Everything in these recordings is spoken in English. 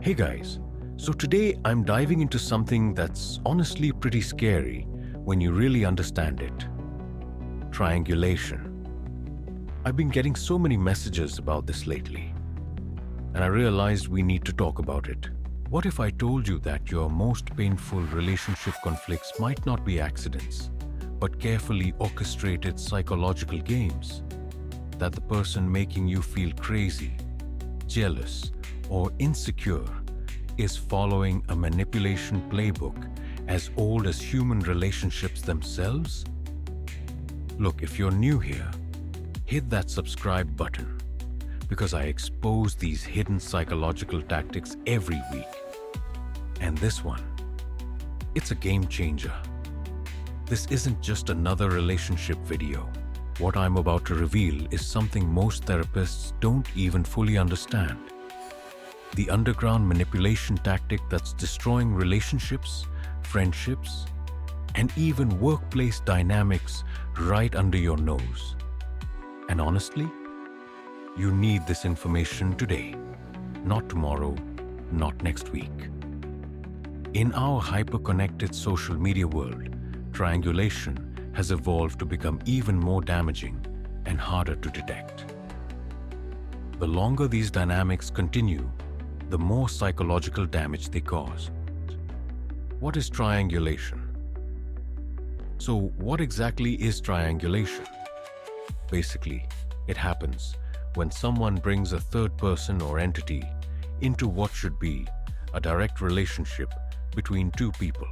Hey guys, so today I'm diving into something that's honestly pretty scary when you really understand it. Triangulation. I've been getting so many messages about this lately, and I realized we need to talk about it. What if I told you that your most painful relationship conflicts might not be accidents, but carefully orchestrated psychological games? That the person making you feel crazy, jealous, or insecure is following a manipulation playbook as old as human relationships themselves? Look, if you're new here, hit that subscribe button because I expose these hidden psychological tactics every week. And this one, it's a game changer. This isn't just another relationship video. What I'm about to reveal is something most therapists don't even fully understand. The underground manipulation tactic that's destroying relationships, friendships, and even workplace dynamics right under your nose. And honestly, you need this information today, not tomorrow, not next week. In our hyper-connected social media world, triangulation has evolved to become even more damaging and harder to detect. The longer these dynamics continue, the more psychological damage they cause. What is triangulation? So, what exactly is triangulation? Basically, it happens when someone brings a third person or entity into what should be a direct relationship between two people.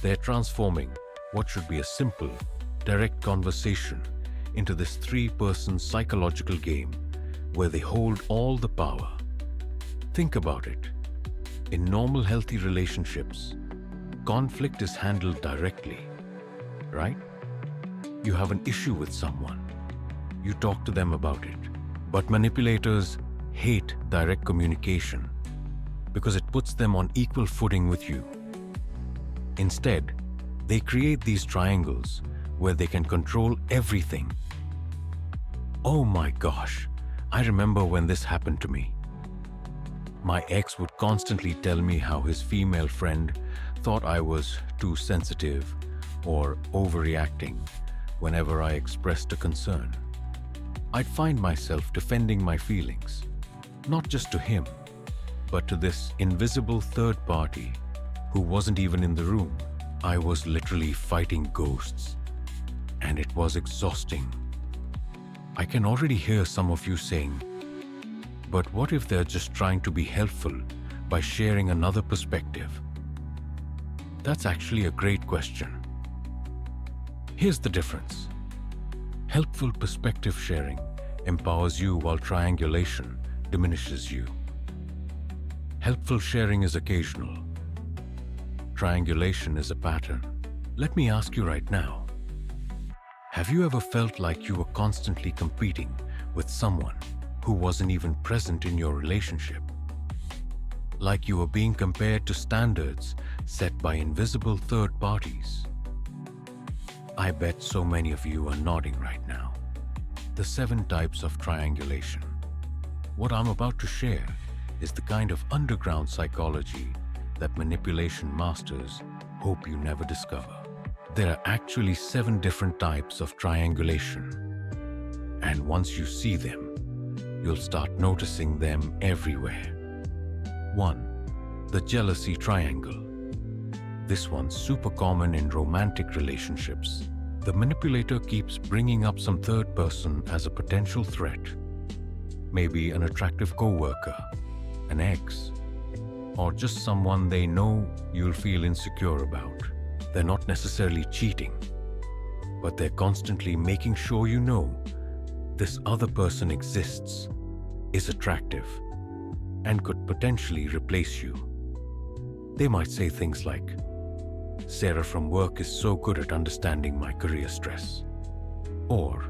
They're transforming what should be a simple, direct conversation into this three-person psychological game where they hold all the power. Think about it. In normal, healthy relationships, conflict is handled directly, right? You have an issue with someone. You talk to them about it. But manipulators hate direct communication because it puts them on equal footing with you. Instead, they create these triangles where they can control everything. Oh my gosh, I remember when this happened to me. My ex would constantly tell me how his female friend thought I was too sensitive or overreacting whenever I expressed a concern. I'd find myself defending my feelings, not just to him, but to this invisible third party who wasn't even in the room. I was literally fighting ghosts, and it was exhausting. I can already hear some of you saying, but what if they're just trying to be helpful by sharing another perspective? That's actually a great question. Here's the difference. Helpful perspective sharing empowers you while triangulation diminishes you. Helpful sharing is occasional. Triangulation is a pattern. Let me ask you right now. Have you ever felt like you were constantly competing with someone who wasn't even present in your relationship? Like you were being compared to standards set by invisible third parties? I bet so many of you are nodding right now. The 7 types of triangulation. What I'm about to share is the kind of underground psychology that manipulation masters hope you never discover. There are actually 7 different types of triangulation. And once you see them, you'll start noticing them everywhere. 1. The jealousy triangle. This one's super common in romantic relationships. The manipulator keeps bringing up some third person as a potential threat. Maybe an attractive coworker, an ex, or just someone they know you'll feel insecure about. They're not necessarily cheating, but they're constantly making sure you know this other person exists, is attractive, and could potentially replace you. They might say things like, "Sarah from work is so good at understanding my career stress," or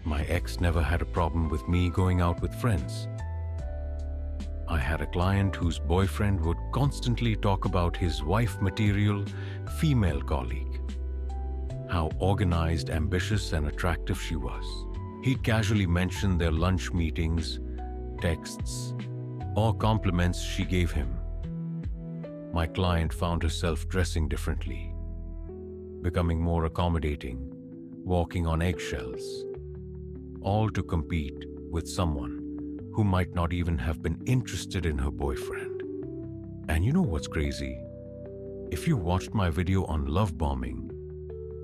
"My ex never had a problem with me going out with friends." I had a client whose boyfriend would constantly talk about his wife-material female colleague, how organized, ambitious, and attractive she was. He'd casually mention their lunch meetings, texts, or compliments she gave him. My client found herself dressing differently, becoming more accommodating, walking on eggshells, all to compete with someone who might not even have been interested in her boyfriend. And you know what's crazy? If you watched my video on love bombing,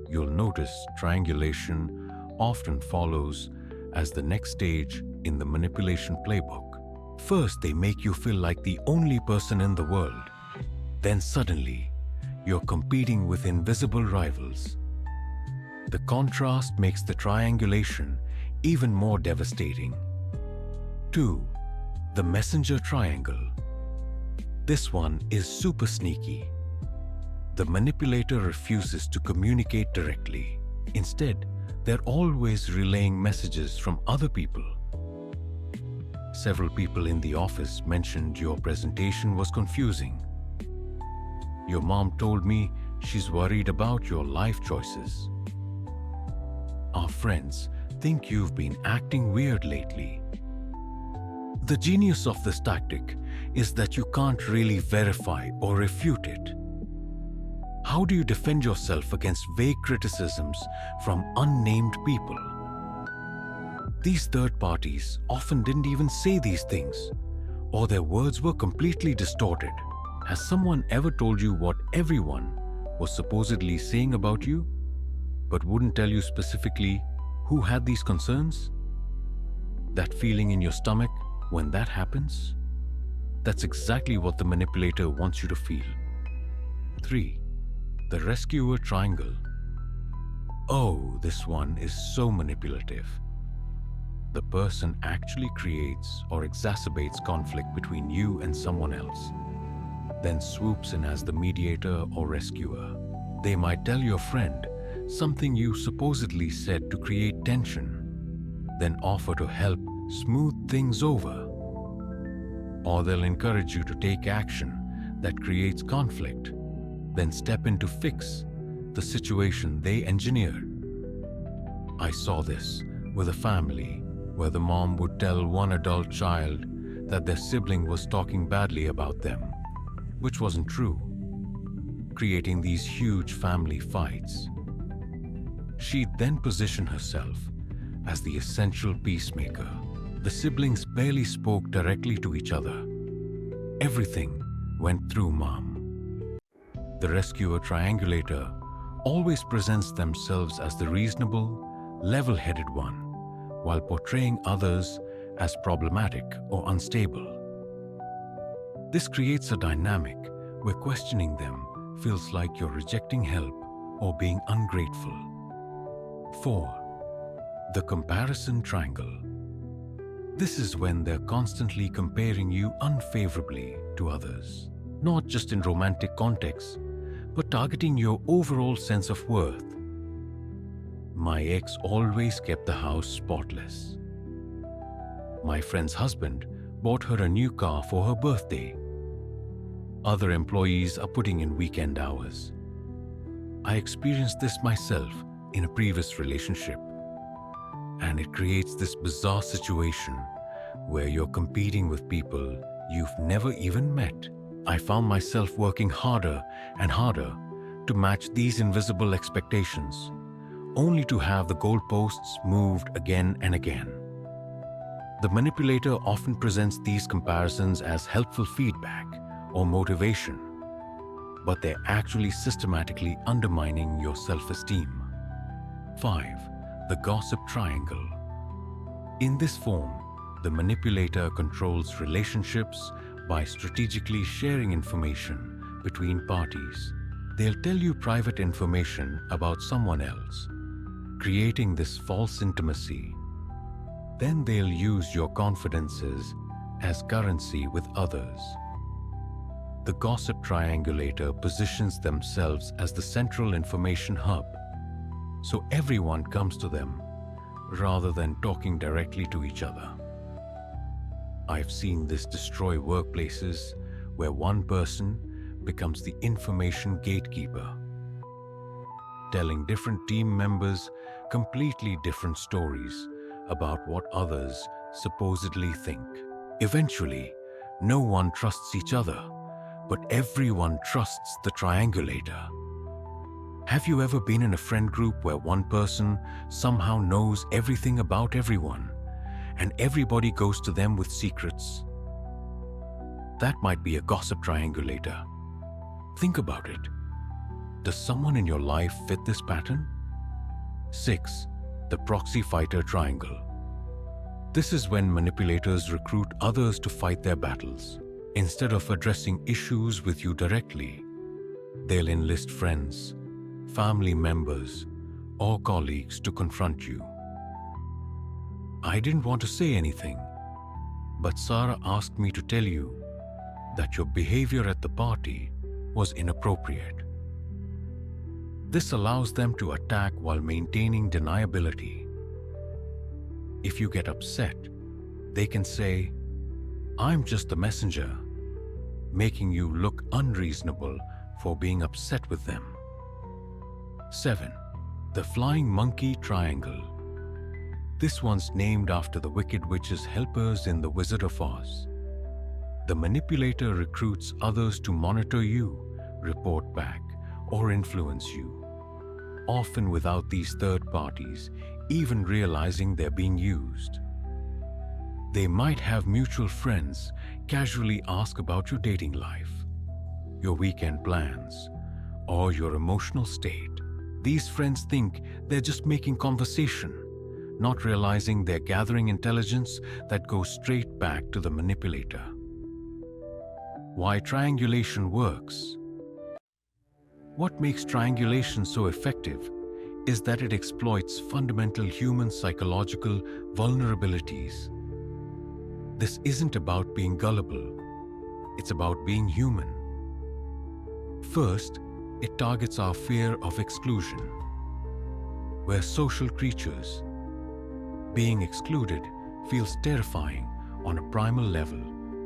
you'll notice triangulation often follows as the next stage in the manipulation playbook. First, they make you feel like the only person in the world. Then suddenly, you're competing with invisible rivals. The contrast makes the triangulation even more devastating. 2. The messenger triangle. This one is super sneaky. The manipulator refuses to communicate directly. Instead, they're always relaying messages from other people. Several people in the office mentioned your presentation was confusing. Your mom told me she's worried about your life choices. Our friends think you've been acting weird lately. The genius of this tactic is that you can't really verify or refute it. How do you defend yourself against vague criticisms from unnamed people? These third parties often didn't even say these things, or their words were completely distorted. Has someone ever told you what everyone was supposedly saying about you, but wouldn't tell you specifically who had these concerns? That feeling in your stomach when that happens? That's exactly what the manipulator wants you to feel. 3. The rescuer triangle. Oh, this one is so manipulative. The person actually creates or exacerbates conflict between you and someone else, then swoops in as the mediator or rescuer. They might tell your friend something you supposedly said to create tension, then offer to help smooth things over. Or they'll encourage you to take action that creates conflict, then step in to fix the situation they engineered. I saw this with a family where the mom would tell one adult child that their sibling was talking badly about them, which wasn't true, creating these huge family fights. She'd then position herself as the essential peacemaker. The siblings barely spoke directly to each other. Everything went through mom. The rescuer triangulator always presents themselves as the reasonable, level-headed one, while portraying others as problematic or unstable. This creates a dynamic where questioning them feels like you're rejecting help or being ungrateful. 4. The comparison triangle. This is when they're constantly comparing you unfavorably to others, not just in romantic contexts, but targeting your overall sense of worth. My ex always kept the house spotless. My friend's husband bought her a new car for her birthday. Other employees are putting in weekend hours. I experienced this myself in a previous relationship, and it creates this bizarre situation where you're competing with people you've never even met. I found myself working harder and harder to match these invisible expectations, only to have the goalposts moved again and again. The manipulator often presents these comparisons as helpful feedback or motivation, but they're actually systematically undermining your self-esteem. 5. The gossip triangle. In this form, the manipulator controls relationships by strategically sharing information between parties. They'll tell you private information about someone else, creating this false intimacy. Then they'll use your confidences as currency with others. The gossip triangulator positions themselves as the central information hub, so everyone comes to them rather than talking directly to each other. I've seen this destroy workplaces where one person becomes the information gatekeeper, telling different team members completely different stories about what others supposedly think. Eventually, No one trusts each other, but everyone trusts the triangulator. Have you ever been in a friend group where one person somehow knows everything about everyone, and everybody goes to them with secrets? That might be a gossip triangulator. Think about it. Does someone in your life fit this pattern? 6. The proxy fighter triangle. This is when manipulators recruit others to fight their battles. Instead of addressing issues with you directly, they'll enlist friends, family members, or colleagues to confront you. I didn't want to say anything, but Sarah asked me to tell you that your behavior at the party was inappropriate. This allows them to attack while maintaining deniability. If you get upset, they can say, "I'm just the messenger," making you look unreasonable for being upset with them. 7. The flying monkey triangle. This one's named after the Wicked Witch's helpers in The Wizard of Oz. The manipulator recruits others to monitor you, report back, or influence you, often without these third parties even realizing they're being used. They might have mutual friends casually ask about your dating life, your weekend plans, or your emotional state. These friends think they're just making conversation, not realizing they're gathering intelligence that goes straight back to the manipulator. Why triangulation works. What makes triangulation so effective is that it exploits fundamental human psychological vulnerabilities. This isn't about being gullible, it's about being human. First, it targets our fear of exclusion. We're social creatures. Being excluded feels terrifying on a primal level.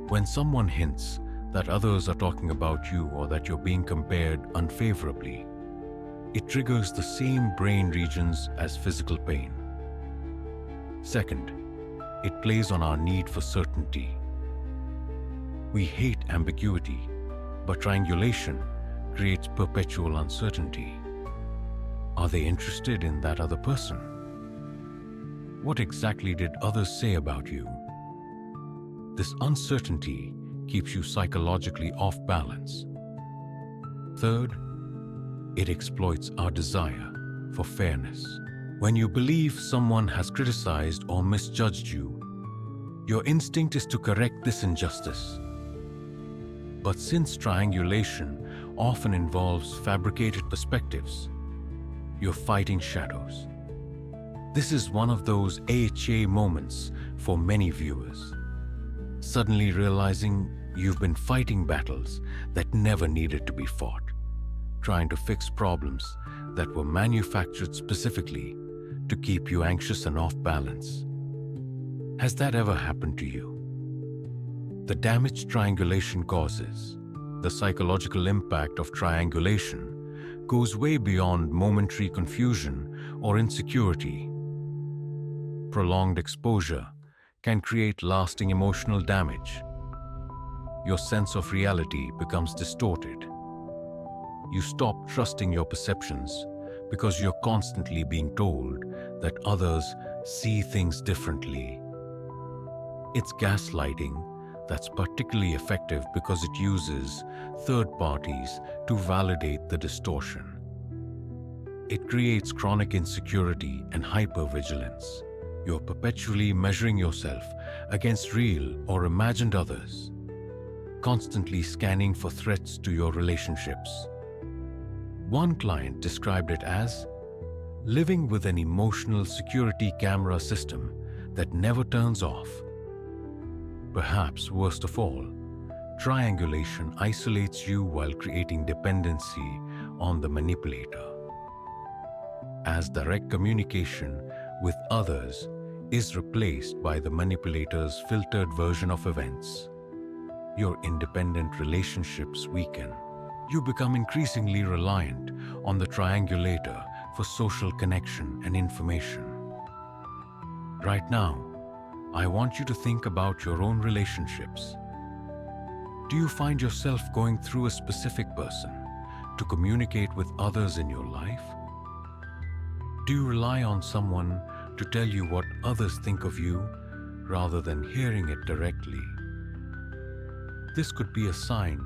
When someone hints that others are talking about you or that you're being compared unfavorably, it triggers the same brain regions as physical pain. Second, it plays on our need for certainty. We hate ambiguity, but triangulation creates perpetual uncertainty. Are they interested in that other person? What exactly did others say about you? This uncertainty keeps you psychologically off balance. Third, it exploits our desire for fairness. When you believe someone has criticized or misjudged you, your instinct is to correct this injustice. But since triangulation often involves fabricated perspectives, you're fighting shadows. This is one of those AHA moments for many viewers. Suddenly realizing you've been fighting battles that never needed to be fought, trying to fix problems that were manufactured specifically to keep you anxious and off balance. Has that ever happened to you? The damage triangulation causes, the psychological impact of triangulation, goes way beyond momentary confusion or insecurity. Prolonged exposure can create lasting emotional damage. Your sense of reality becomes distorted. You stop trusting your perceptions because you're constantly being told that others see things differently. It's gaslighting that's particularly effective because it uses third parties to validate the distortion. It creates chronic insecurity and hypervigilance. You're perpetually measuring yourself against real or imagined others, constantly scanning for threats to your relationships. One client described it as living with an emotional security camera system that never turns off. Perhaps worst of all, triangulation isolates you while creating dependency on the manipulator. As direct communication with others is replaced by the manipulator's filtered version of events, your independent relationships weaken. You become increasingly reliant on the triangulator for social connection and information. Right now, I want you to think about your own relationships. Do you find yourself going through a specific person to communicate with others in your life? Do you rely on someone to tell you what others think of you rather than hearing it directly? This could be a sign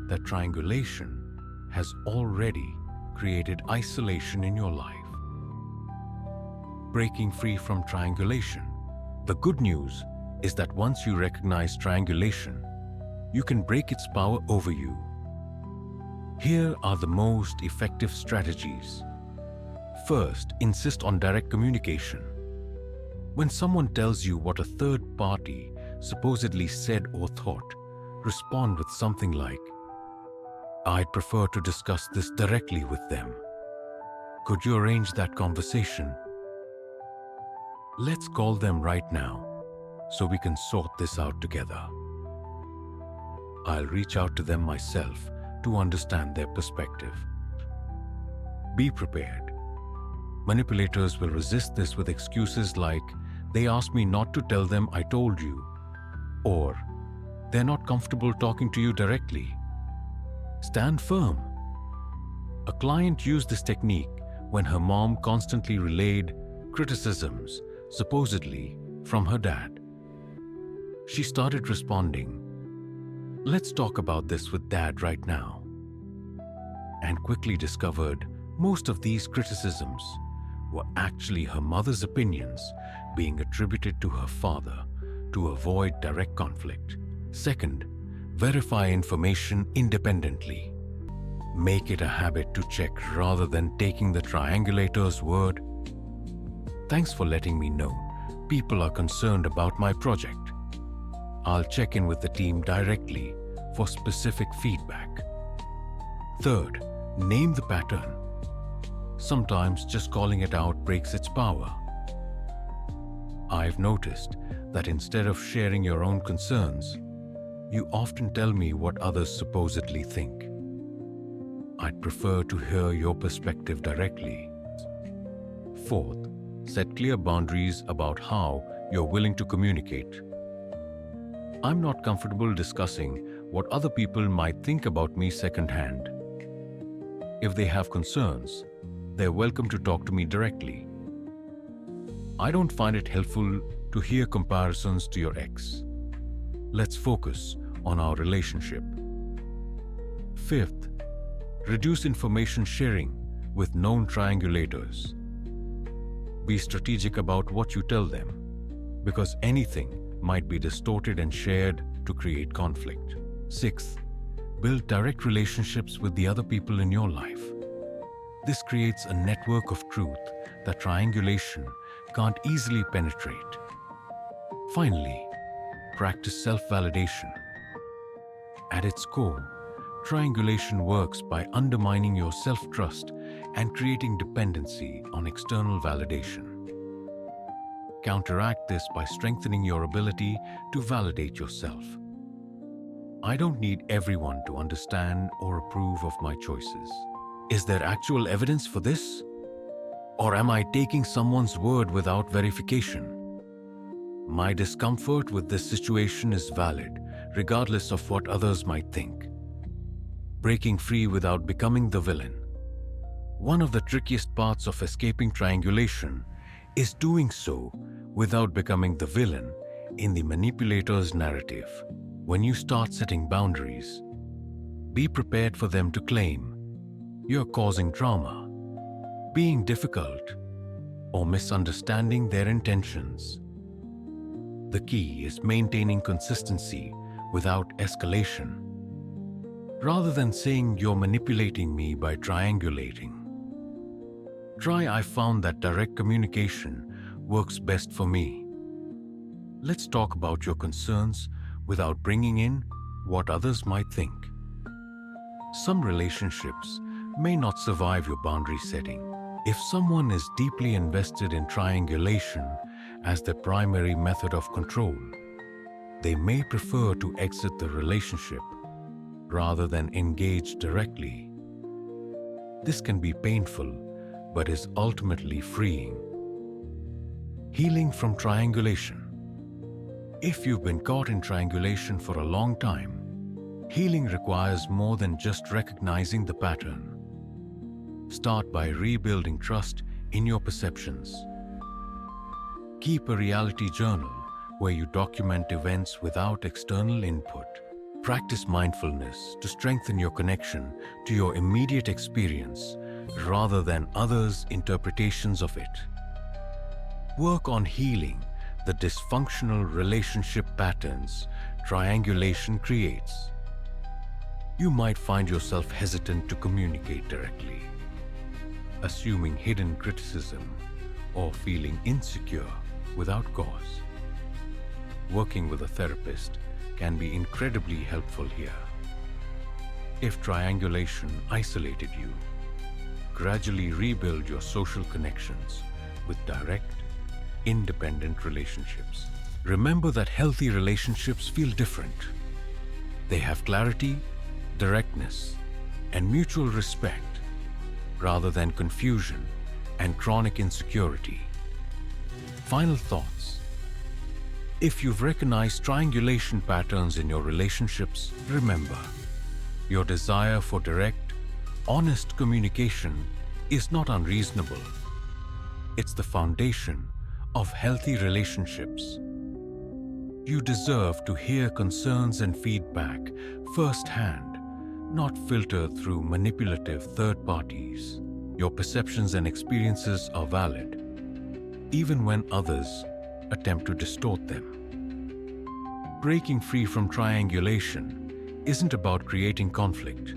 that triangulation has already created isolation in your life. Breaking free from triangulation. The good news is that once you recognize triangulation, you can break its power over you. Here are the most effective strategies. First, insist on direct communication. When someone tells you what a third party supposedly said or thought, respond with something like, "I'd prefer to discuss this directly with them. Could you arrange that conversation? Let's call them right now so we can sort this out together. I'll reach out to them myself to understand their perspective." Be prepared. Manipulators will resist this with excuses like, "They asked me not to tell them I told you," or "They're not comfortable talking to you directly." Stand firm. A client used this technique when her mom constantly relayed criticisms, supposedly from her dad. She started responding, "Let's talk about this with Dad right now," and quickly discovered most of these criticisms were actually her mother's opinions being attributed to her father to avoid direct conflict. Second, verify information independently. Make it a habit to check rather than taking the triangulator's word. "Thanks for letting me know. People are concerned about my project. I'll check in with the team directly for specific feedback." Third, name the pattern. Sometimes just calling it out breaks its power. I've noticed that instead of sharing your own concerns, you often tell me what others supposedly think. I'd prefer to hear your perspective directly. Fourth, set clear boundaries about how you're willing to communicate. I'm not comfortable discussing what other people might think about me secondhand. If they have concerns, they're welcome to talk to me directly. I don't find it helpful to hear comparisons to your ex. Let's focus on our relationship. Fifth, reduce information sharing with known triangulators. Be strategic about what you tell them, because anything might be distorted and shared to create conflict. Sixth, build direct relationships with the other people in your life. This creates a network of truth that triangulation can't easily penetrate. Finally, practice self-validation. At its core, triangulation works by undermining your self-trust and creating dependency on external validation. Counteract this by strengthening your ability to validate yourself. I don't need everyone to understand or approve of my choices. Is there actual evidence for this? Or am I taking someone's word without verification? My discomfort with this situation is valid, regardless of what others might think. Breaking free without becoming the villain. One of the trickiest parts of escaping triangulation is doing so without becoming the villain in the manipulator's narrative. When you start setting boundaries, be prepared for them to claim you're causing drama, being difficult, or misunderstanding their intentions. The key is maintaining consistency without escalation. Rather than saying you're manipulating me by triangulating, try "I found that direct communication works best for me. Let's talk about your concerns without bringing in what others might think." Some relationships may not survive your boundary setting. If someone is deeply invested in triangulation as their primary method of control, they may prefer to exit the relationship rather than engage directly. This can be painful, but is ultimately freeing. Healing from triangulation. If you've been caught in triangulation for a long time, Healing requires more than just recognizing the pattern. Start by rebuilding trust in your perceptions. Keep a reality journal where you document events without external input. Practice mindfulness to strengthen your connection to your immediate experience rather than others' interpretations of it. Work on healing the dysfunctional relationship patterns triangulation creates. You might find yourself hesitant to communicate directly, assuming hidden criticism, or feeling insecure without cause. Working with a therapist can be incredibly helpful here. If triangulation isolated you, gradually rebuild your social connections with direct, independent relationships. Remember that healthy relationships feel different. They have clarity, directness, and mutual respect, rather than confusion and chronic insecurity. Final thoughts. If you've recognized triangulation patterns in your relationships, remember, your desire for direct, honest communication is not unreasonable. It's the foundation of healthy relationships. You deserve to hear concerns and feedback firsthand, not filtered through manipulative third parties. Your perceptions and experiences are valid, even when others attempt to distort them. Breaking free from triangulation isn't about creating conflict.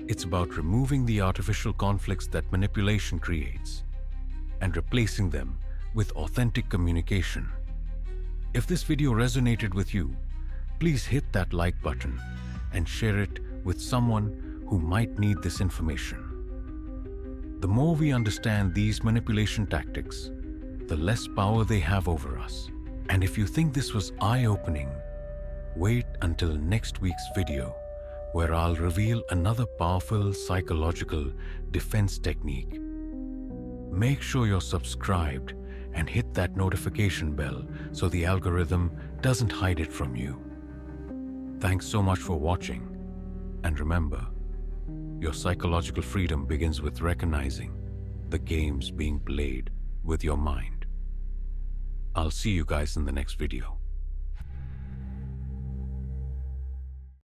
It's about removing the artificial conflicts that manipulation creates and replacing them with authentic communication. If this video resonated with you, please hit that like button and share it with someone who might need this information. The more we understand these manipulation tactics, the less power they have over us. And if you think this was eye-opening, wait until next week's video, where I'll reveal another powerful psychological defense technique. Make sure you're subscribed and hit that notification bell so the algorithm doesn't hide it from you. Thanks so much for watching, and remember, your psychological freedom begins with recognizing the games being played with your mind. I'll see you guys in the next video.